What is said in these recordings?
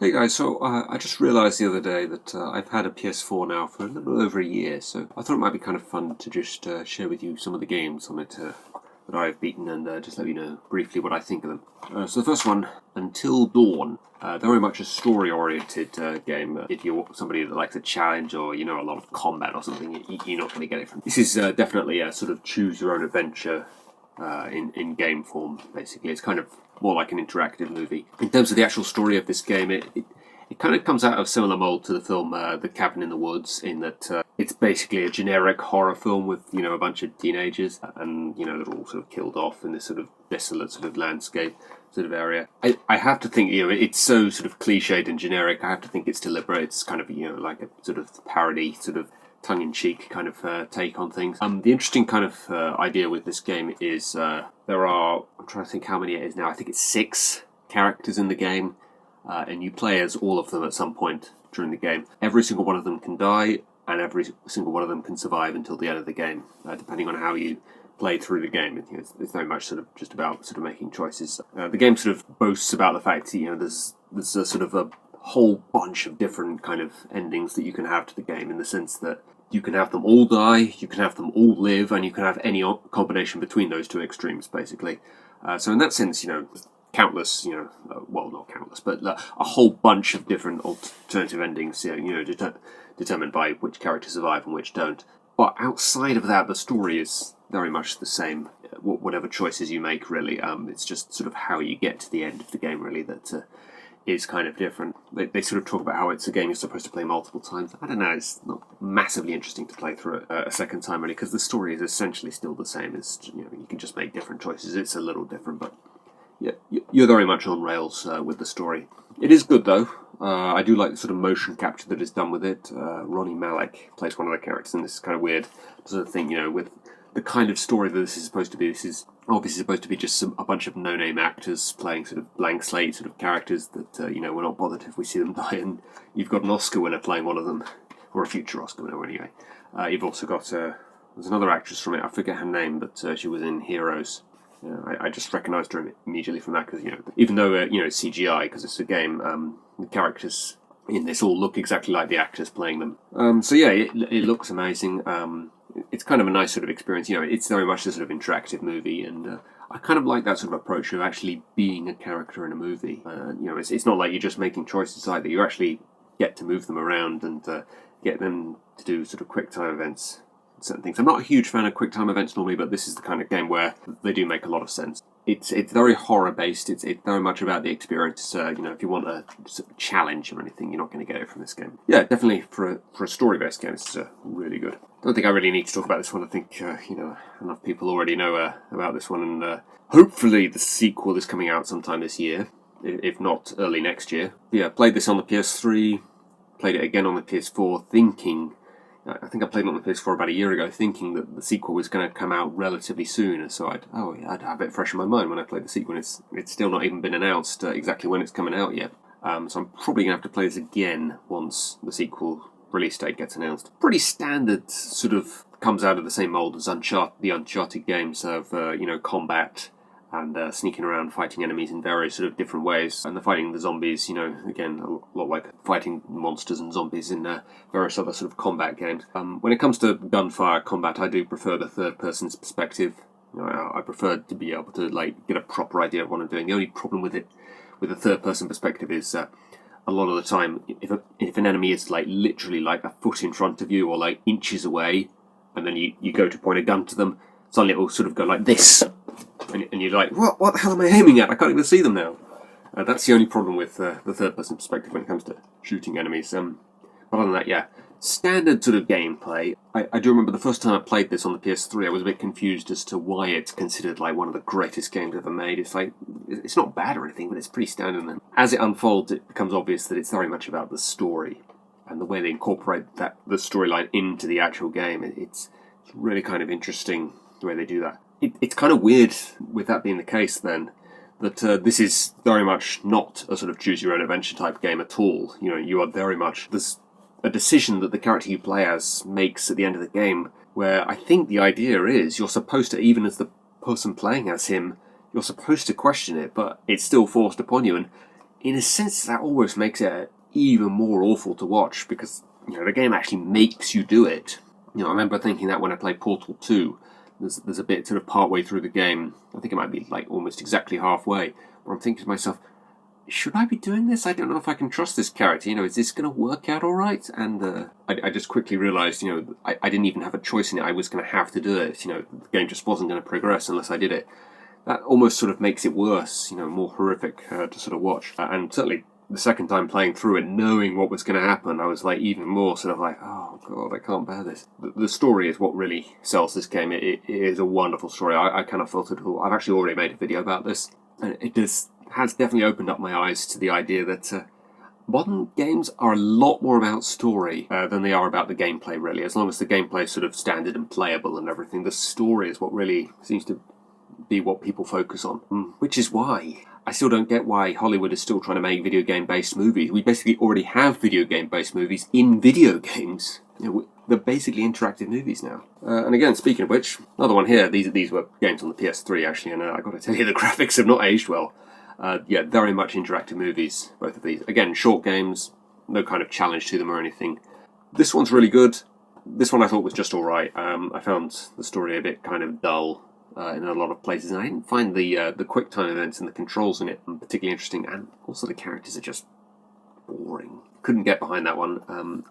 Hey guys, so I just realised the other day that I've had a PS4 now for a little over a year, so I thought it might be kind of fun to just share with you some of the games on it that I've beaten and just let you know briefly what I think of them. So the first one, Until Dawn. Very much a story-oriented game. If you're somebody that likes a challenge or a lot of combat or something, you're not going to get it from. This is definitely a sort of choose-your-own-adventure in game form. Basically, it's kind of more like an interactive movie. In terms of the actual story of this game, it kind of comes out of similar mold to the film The Cabin in the Woods, in that it's basically a generic horror film with a bunch of teenagers, and they're all sort of killed off in this sort of desolate sort of landscape sort of area. I have to think it's so sort of cliched and generic. I have to think it's deliberate. It's kind of like a sort of parody, sort of tongue-in-cheek kind of take on things. The interesting kind of idea with this game is there are, I'm trying to think how many it is now, I think it's 6 characters in the game, and you play as all of them at some point during the game. Every single one of them can die, and every single one of them can survive until the end of the game, depending on how you play through the game. It's very much sort of just about sort of making choices. The game sort of boasts about the fact that there's a sort of a whole bunch of different kind of endings that you can have to the game, in the sense that you can have them all die, you can have them all live, and you can have any combination between those two extremes, basically. So in that sense, countless, well, not countless, but a whole bunch of different alternative endings, determined by which characters survive and which don't. But outside of that, the story is very much the same. Whatever choices you make, really, it's just sort of how you get to the end of the game, really, that is kind of different. They sort of talk about how it's a game you're supposed to play multiple times. I don't know, it's not massively interesting to play through it a second time, really, because the story is essentially still the same. It's, you can just make different choices. It's a little different, but yeah, you're very much on rails with the story. It is good, though. I do like the sort of motion capture that is done with it. Ronnie Malek plays one of the characters, and this is kind of weird sort of thing, with the kind of story that this is supposed to be. This is obviously supposed to be just a bunch of no-name actors playing sort of blank slate sort of characters that, we're not bothered if we see them die, and you've got an Oscar winner playing one of them, or a future Oscar winner anyway. You've also got, there's another actress from it, I forget her name, but she was in Heroes. I just recognised her immediately from that, because, even though, it's CGI, because it's a game, the characters in this all look exactly like the actors playing them. So yeah, it looks amazing. It's kind of a nice sort of experience. It's very much a sort of interactive movie, and I kind of like that sort of approach of actually being a character in a movie. It's not like you're just making choices either. You actually get to move them around and get them to do sort of quick time events, certain things. I'm not a huge fan of quick time events normally, but this is the kind of game where they do make a lot of sense. It's very horror based. It's very much about the experience. If you want a sort of challenge or anything, you're not going to get it from this game. Yeah, definitely for a story based game, it's really good. I don't think I really need to talk about this one. I think enough people already know about this one, and hopefully the sequel is coming out sometime this year, if not early next year. Yeah, played this on the PS3, played it again on the PS4, thinking. I think I played it on the PS4 about a year ago, thinking that the sequel was going to come out relatively soon, and so I'd have it fresh in my mind when I played the sequel. It's still not even been announced exactly when it's coming out yet, so I'm probably going to have to play this again once the sequel release date gets announced. Pretty standard, sort of comes out of the same mold as the Uncharted games of combat and sneaking around fighting enemies in various sort of different ways. And the fighting the zombies, again, a lot like fighting monsters and zombies in various other sort of combat games. When it comes to gunfire combat, I do prefer the third person's perspective. I prefer to be able to get a proper idea of what I'm doing. The only problem with it, with the third person perspective, is a lot of the time, if an enemy is literally a foot in front of you or inches away, and then you go to point a gun to them, suddenly it will sort of go like this. And you're like, what the hell am I aiming at? I can't even see them now. That's the only problem with the third-person perspective when it comes to shooting enemies. But other than that, yeah, standard sort of gameplay. I do remember the first time I played this on the PS3, I was a bit confused as to why it's considered one of the greatest games ever made. It's not bad or anything, but it's pretty standard. And then as it unfolds, it becomes obvious that it's very much about the story and the way they incorporate the storyline into the actual game. It's really kind of interesting the way they do that. It's kind of weird, with that being the case, then, that this is very much not a sort of choose-your-own-adventure type game at all. You are very much... There's a decision that the character you play as makes at the end of the game, where I think the idea is you're supposed to, even as the person playing as him, you're supposed to question it, but it's still forced upon you, and in a sense, that almost makes it even more awful to watch because the game actually makes you do it. I remember thinking that when I played Portal 2, there's a bit sort of part way through the game. I think it might be like almost exactly halfway, where I'm thinking to myself, should I be doing this? I don't know if I can trust this character. Is this going to work out all right? And I just quickly realised, I didn't even have a choice in it. I was going to have to do it. The game just wasn't going to progress unless I did it. That almost sort of makes it worse, more horrific to sort of watch. And certainly the second time playing through it, knowing what was going to happen, I was like even more sort of like, oh god, I can't bear this. The story is what really sells this game. It is a wonderful story. I kind of felt it all. I've actually already made a video about this, and it has definitely opened up my eyes to the idea that modern games are a lot more about story than they are about the gameplay, really. As long as the gameplay is sort of standard and playable and everything, the story is what really seems to be what people focus on. Which is why I still don't get why Hollywood is still trying to make video game-based movies. We basically already have video game-based movies in video games. They're basically interactive movies now. And again, speaking of which, another one here. These were games on the PS3, actually, and I've got to tell you, the graphics have not aged well. Very much interactive movies, both of these. Again, short games, no kind of challenge to them or anything. This one's really good. This one I thought was just alright. I found the story a bit kind of dull in a lot of places, and I didn't find the quick time events and the controls in it particularly interesting, and also the characters are just boring. Couldn't get behind that one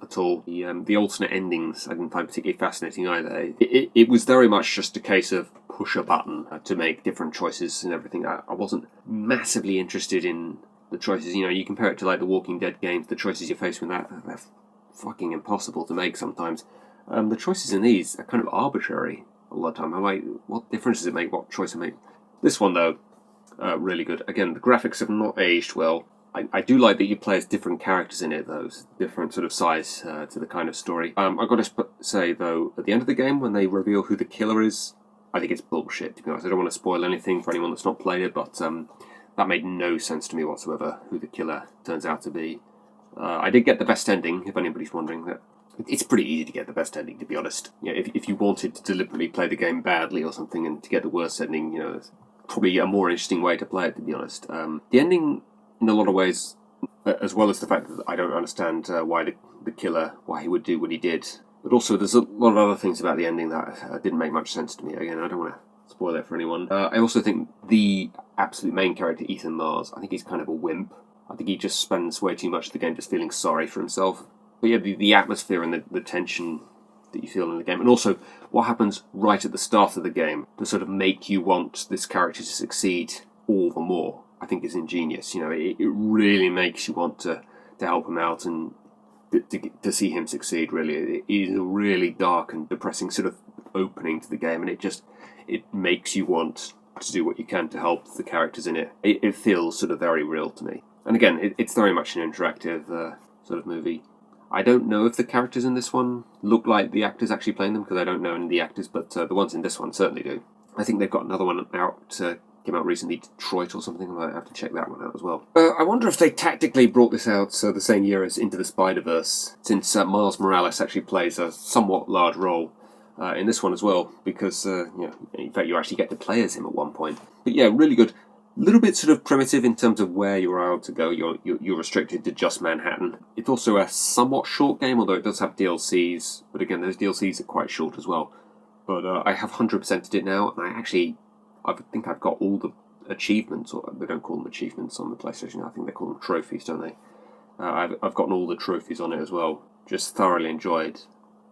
at all. The alternate endings I didn't find particularly fascinating either. It was very much just a case of push a button to make different choices and everything. I wasn't massively interested in the choices. You compare it to like the Walking Dead games, the choices you're faced with, they're fucking impossible to make sometimes. The choices in these are kind of arbitrary a lot of the time. I'm like, what difference does it make what choice I make? This one though, really good. Again, the graphics have not aged well. I do like that you play as different characters in it, though, different sort of size to the kind of story. I've got to say, though, at the end of the game, when they reveal who the killer is, I think it's bullshit, to be honest. I don't want to spoil anything for anyone that's not played it, but that made no sense to me whatsoever, who the killer turns out to be. I did get the best ending, if anybody's wondering. It's pretty easy to get the best ending, to be honest. If you wanted to deliberately play the game badly or something and to get the worst ending, it's probably a more interesting way to play it, to be honest. The ending, in a lot of ways, as well as the fact that I don't understand why the killer, why he would do what he did. But also there's a lot of other things about the ending that didn't make much sense to me. Again, I don't want to spoil it for anyone. I also think the absolute main character, Ethan Mars, I think he's kind of a wimp. I think he just spends way too much of the game just feeling sorry for himself. But yeah, the atmosphere and the tension that you feel in the game, and also what happens right at the start of the game to sort of make you want this character to succeed all the more, I think is ingenious. It really makes you want to help him out and to see him succeed, really. It is a really dark and depressing sort of opening to the game, and it makes you want to do what you can to help the characters in it. It feels sort of very real to me. And again, it's very much an interactive sort of movie. I don't know if the characters in this one look like the actors actually playing them, because I don't know any of the actors, but the ones in this one certainly do. I think they've got another one out, came out recently, Detroit or something. I might have to check that one out as well. I wonder if they tactically brought this out the same year as Into the Spider-Verse, since Miles Morales actually plays a somewhat large role in this one as well, because in fact you actually get to play as him at one point. But yeah, really good. A little bit sort of primitive in terms of where you're allowed to go. You're restricted to just Manhattan. It's also a somewhat short game, although it does have DLCs. But again, those DLCs are quite short as well. But I have 100%ed it now, and I think I've got all the achievements, or they don't call them achievements on the PlayStation. I think they call them trophies, don't they? I've gotten all the trophies on it as well. Just thoroughly enjoyed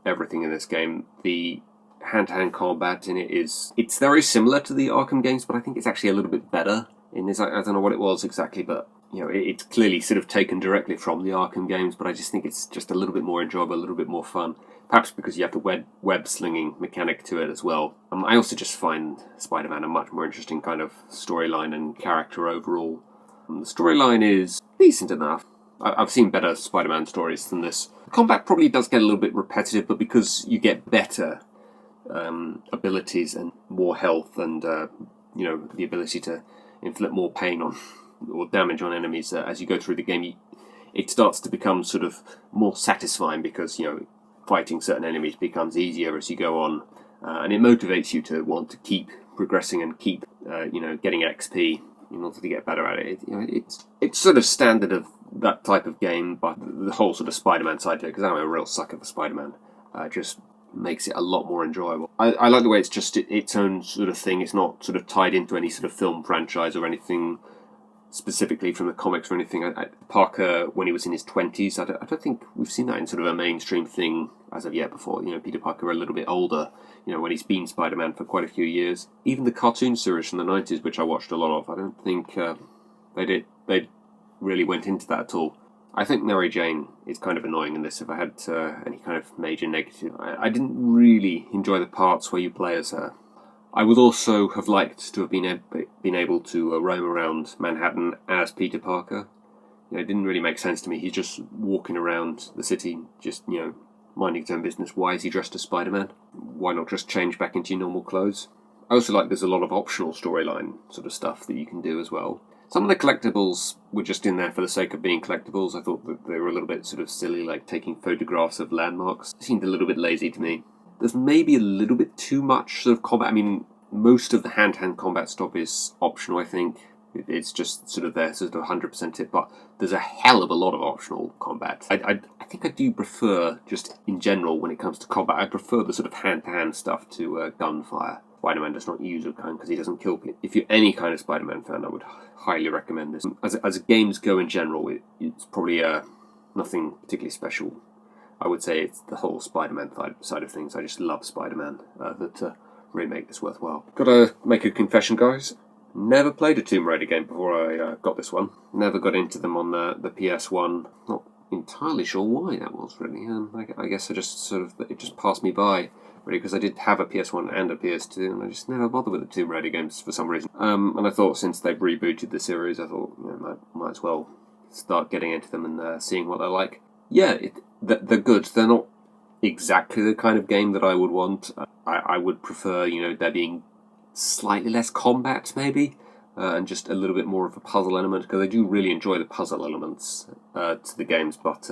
everything in this game. The hand-to-hand combat in it it's very similar to the Arkham games, but I think it's actually a little bit better in this. I don't know what it was exactly, but it's clearly sort of taken directly from the Arkham games, but I just think it's just a little bit more enjoyable, a little bit more fun. Perhaps because you have the web-slinging mechanic to it as well. I also just find SpiderMan a much more interesting kind of storyline and character overall. The storyline is decent enough. I've seen better Spider-Man stories than this. The combat probably does get a little bit repetitive, but because you get better abilities and more health and the ability to inflict more pain on or damage on enemies as you go through the game, it starts to become sort of more satisfying, because fighting certain enemies becomes easier as you go on, and it motivates you to want to keep progressing and keep getting XP in order to get better at it. It's sort of standard of that type of game, but the whole sort of Spider-Man side to it, because I'm a real sucker for Spider-Man, just makes it a lot more enjoyable. I like the way it's just its own sort of thing. It's not sort of tied into any sort of film franchise or anything specifically from the comics or anything. Parker, when he was in his 20s, I don't think we've seen that in sort of a mainstream thing as of yet before. Peter Parker a little bit older, when he's been Spider-Man for quite a few years. Even the cartoon series from the 90s, which I watched a lot of, I don't think they really went into that at all. I think Mary Jane is kind of annoying in this. If I had any kind of major negative, I didn't really enjoy the parts where you play as her. I would also have liked to have been able to roam around Manhattan as Peter Parker. It didn't really make sense to me. He's just walking around the city, just minding his own business. Why is he dressed as Spider-Man? Why not just change back into your normal clothes? I also like there's a lot of optional storyline sort of stuff that you can do as well. Some of the collectibles were just in there for the sake of being collectibles. I thought that they were a little bit sort of silly, like taking photographs of landmarks. It seemed a little bit lazy to me. There's maybe a little bit too much sort of combat. I mean, most of the hand-to-hand combat stuff is optional, I think. It's just sort of there, sort of 100% it, but there's a hell of a lot of optional combat. I think I do prefer, just in general, when it comes to combat, I prefer the sort of hand-to-hand stuff to gunfire. Spider-Man does not use a gun because he doesn't kill people. If you're any kind of Spider-Man fan, I would highly recommend this. As games go in general, it's probably nothing particularly special. I would say it's the whole Spider-Man side of things. I just love Spider-Man that really make this worthwhile. Gotta make a confession, guys. Never played a Tomb Raider game before I got this one. Never got into them on the PS1. Not entirely sure why that was, really. I guess it just passed me by, really, because I did have a PS1 and a PS2, and I just never bothered with the Tomb Raider games for some reason. And I thought since they've rebooted the series, I thought might as well start getting into them and seeing what they're like. Yeah, they're good. They're not exactly the kind of game that I would want. I would prefer, there being slightly less combat, maybe, and just a little bit more of a puzzle element, because I do really enjoy the puzzle elements to the games, but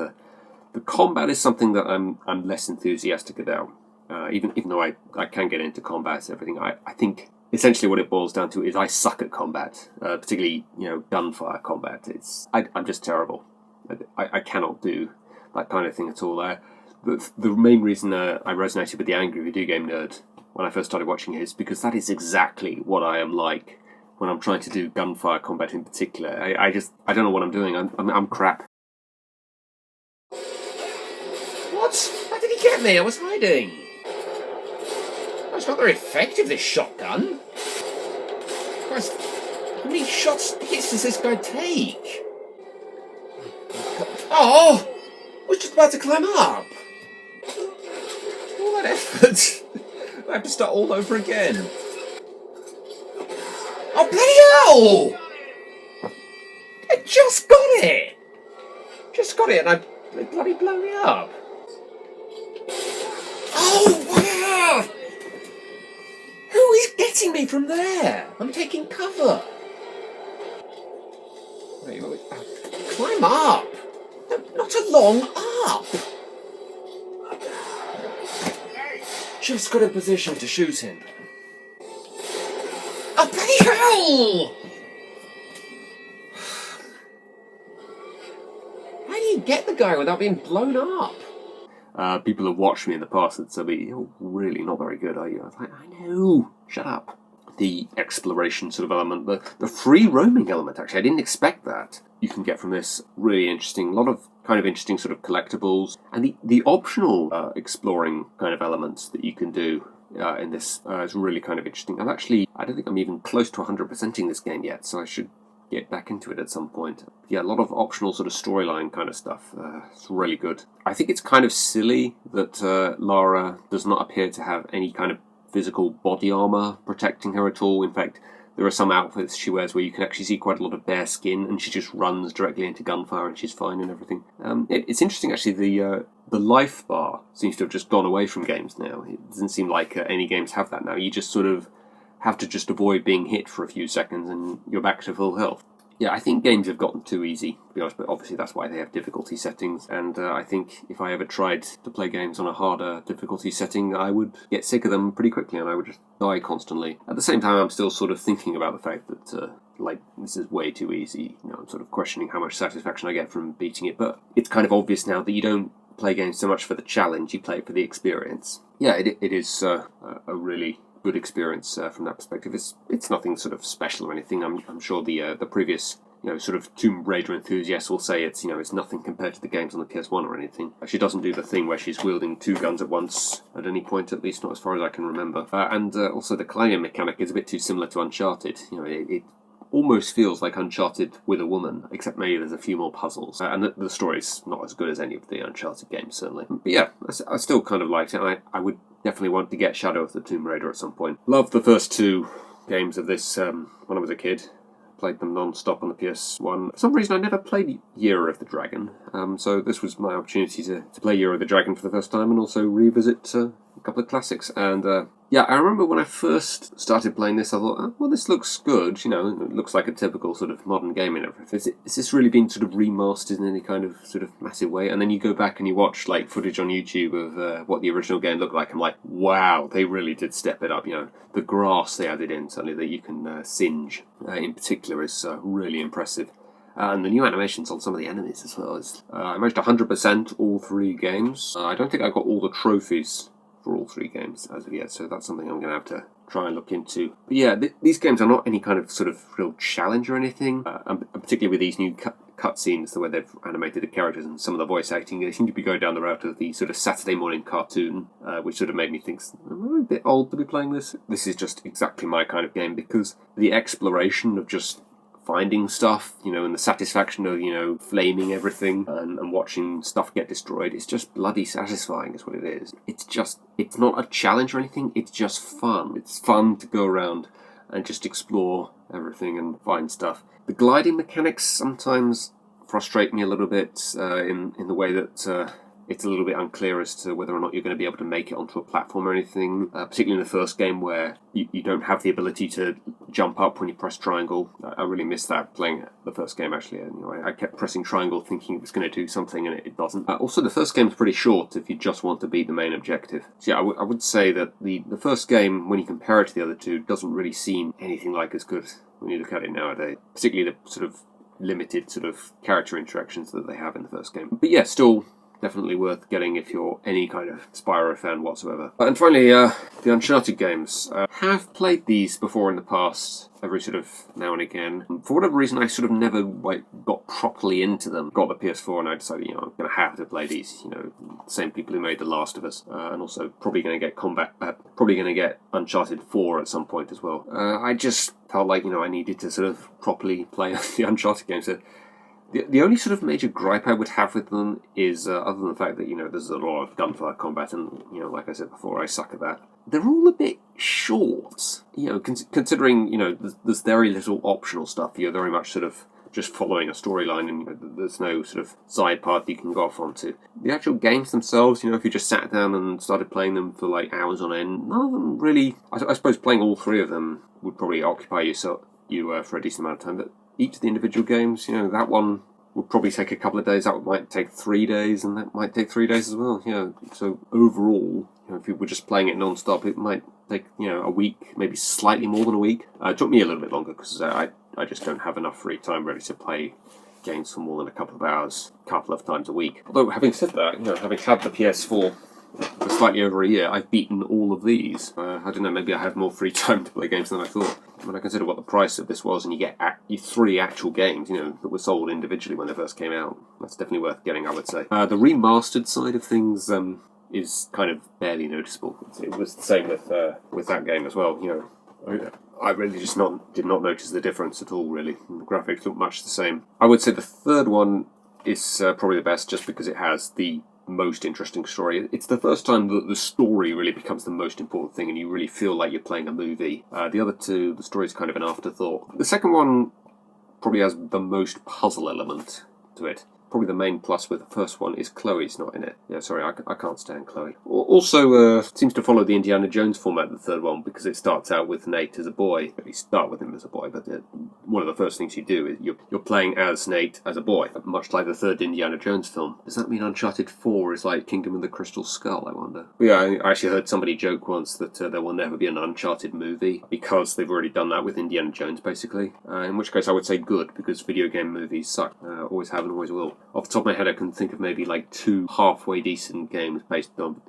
the combat is something that I'm less enthusiastic about. Even though I can get into combat and everything, I think essentially what it boils down to is I suck at combat, particularly gunfire combat. I'm just terrible. I cannot do that kind of thing at all. The main reason I resonated with the Angry Video Game Nerd when I first started watching it is because that is exactly what I am like when I'm trying to do gunfire combat in particular. I don't know what I'm doing. I'm crap. What? How did he get me? I was hiding. That's not very effective, this shotgun. Christ, how many hits does this guy take? Oh! I was just about to climb up. All that effort. I have to start all over again. Oh, bloody hell! I just got it! And they bloody blow me up. Oh, wow! Who is getting me from there? I'm taking cover. Wait. Climb up! No, not a long up! Just got in position to shoot him. Oh, bloody hell! How do you get the guy without being blown up? People have watched me in the past and said, "You're really not very good, are you?" I was like, I know, shut up. The exploration sort of element, the free roaming element, actually, I didn't expect that. You can get from this really interesting, a lot of kind of interesting sort of collectibles, and the optional exploring kind of elements that you can do in this is really kind of interesting. I don't think I'm even close to 100%ing this game yet, so I should get back into it at some point. Yeah, a lot of optional sort of storyline kind of stuff. It's really good. I think it's kind of silly that Lara does not appear to have any kind of physical body armor protecting her at all. In fact, there are some outfits she wears where you can actually see quite a lot of bare skin, and she just runs directly into gunfire and she's fine and everything. It's interesting, actually, the life bar seems to have just gone away from games now. It doesn't seem like any games have that now. You just sort of have to just avoid being hit for a few seconds and you're back to full health. Yeah, I think games have gotten too easy, to be honest, but obviously that's why they have difficulty settings, and I think if I ever tried to play games on a harder difficulty setting, I would get sick of them pretty quickly, and I would just die constantly. At the same time, I'm still sort of thinking about the fact that, this is way too easy. I'm sort of questioning how much satisfaction I get from beating it, but it's kind of obvious now that you don't play games so much for the challenge, you play it for the experience. Yeah, it is a really good experience from that perspective. It's nothing sort of special or anything. I'm sure the previous sort of Tomb Raider enthusiasts will say it's nothing compared to the games on the PS1 or anything. She doesn't do the thing where she's wielding two guns at once at any point, at least not as far as I can remember. And also the climbing mechanic is a bit too similar to Uncharted. It almost feels like Uncharted with a woman, except maybe there's a few more puzzles. And the story's not as good as any of the Uncharted games, certainly. But yeah, I still kind of liked it. I would definitely want to get Shadow of the Tomb Raider at some point. Loved the first two games of this when I was a kid. Played them non-stop on the PS1. For some reason, I never played Year of the Dragon, so this was my opportunity to play Year of the Dragon for the first time and also revisit a couple of classics. And yeah, I remember when I first started playing this, I thought, oh, well, this looks good. It looks like a typical sort of modern game and everything. Is this really been sort of remastered in any kind of sort of massive way? And then you go back and you watch like footage on YouTube of what the original game looked like. I'm like, wow, they really did step it up. The grass they added in suddenly that you can singe in particular is really impressive. And the new animations on some of the enemies as well. I managed 100% all three games. I don't think I got all the trophies for all three games as of yet, so that's something I'm going to have to try and look into. But yeah, these games are not any kind of sort of real challenge or anything, and particularly with these new cutscenes, the way they've animated the characters and some of the voice acting, they seem to be going down the route of the sort of Saturday morning cartoon, which sort of made me think, am I a bit old to be playing this? This is just exactly my kind of game, because the exploration of just finding stuff, and the satisfaction of, flaming everything and watching stuff get destroyed, it's just bloody satisfying is what it is. It's not a challenge or anything, it's just fun. It's fun to go around and just explore everything and find stuff. The gliding mechanics sometimes frustrate me a little bit in the way that it's a little bit unclear as to whether or not you're going to be able to make it onto a platform or anything, particularly in the first game where you don't have the ability to jump up when you press triangle. I really missed that playing the first game, actually. I kept pressing triangle thinking it was going to do something and it doesn't. Also, the first game's pretty short if you just want to beat the main objective. So yeah, I would say that the first game, when you compare it to the other two, doesn't really seem anything like as good when you look at it nowadays, particularly the sort of limited sort of character interactions that they have in the first game. But yeah, still definitely worth getting if you're any kind of Spyro fan whatsoever. And finally, the Uncharted games. Have played these before in the past, every sort of now and again. For whatever reason, I sort of never got properly into them. Got the PS4 and I decided, I'm going to have to play these. The same people who made The Last of Us, and also probably going to get Uncharted 4 at some point as well. I just felt like I needed to sort of properly play the Uncharted games. So the only sort of major gripe I would have with them is, other than the fact that, there's a lot of gunfire combat and, like I said before, I suck at that. They're all a bit short, considering, there's very little optional stuff. You're very much sort of just following a storyline and there's no sort of side path you can go off onto. The actual games themselves, if you just sat down and started playing them for like hours on end, none of them really, I suppose playing all three of them would probably occupy you for a decent amount of time, but each of the individual games, that one would probably take a couple of days, that might take 3 days, and that might take 3 days as well. So overall, if you were just playing it non-stop, it might take a week, maybe slightly more than a week. It took me a little bit longer because I just don't have enough free time really to play games for more than a couple of hours, a couple of times a week. Although having said that, having had the PS4 for slightly over a year, I've beaten all of these. I don't know, maybe I have more free time to play games than I thought. When I consider what the price of this was, and you get three actual games, that were sold individually when they first came out, that's definitely worth getting, I would say. The remastered side of things is kind of barely noticeable. It was the same with that game as well. I really just did not notice the difference at all, really. The graphics look much the same. I would say the third one is probably the best, just because it has the most interesting story. It's the first time that the story really becomes the most important thing and you really feel like you're playing a movie. The other two, the story's kind of an afterthought. The second one probably has the most puzzle element to it. probably the main plus with the first one is Chloe's not in it. Yeah, sorry, I can't stand Chloe. Also, seems to follow the Indiana Jones format, the third one, because it starts out with Nate as a boy. You start with him as a boy, but one of the first things you do is you're playing as Nate as a boy, much like the third Indiana Jones film. Does that mean Uncharted 4 is like Kingdom of the Crystal Skull, I wonder? But yeah, I actually heard somebody joke once that there will never be an Uncharted movie because they've already done that with Indiana Jones, basically. In which case I would say good, because video game movies suck. Always have and always will. Off the top of my head, I can think of maybe like 2 halfway decent games based on...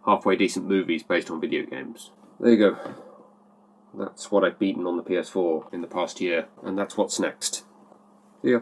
halfway decent movies based on video games. There you go. That's what I've beaten on the PS4 in the past year, and that's what's next. See ya.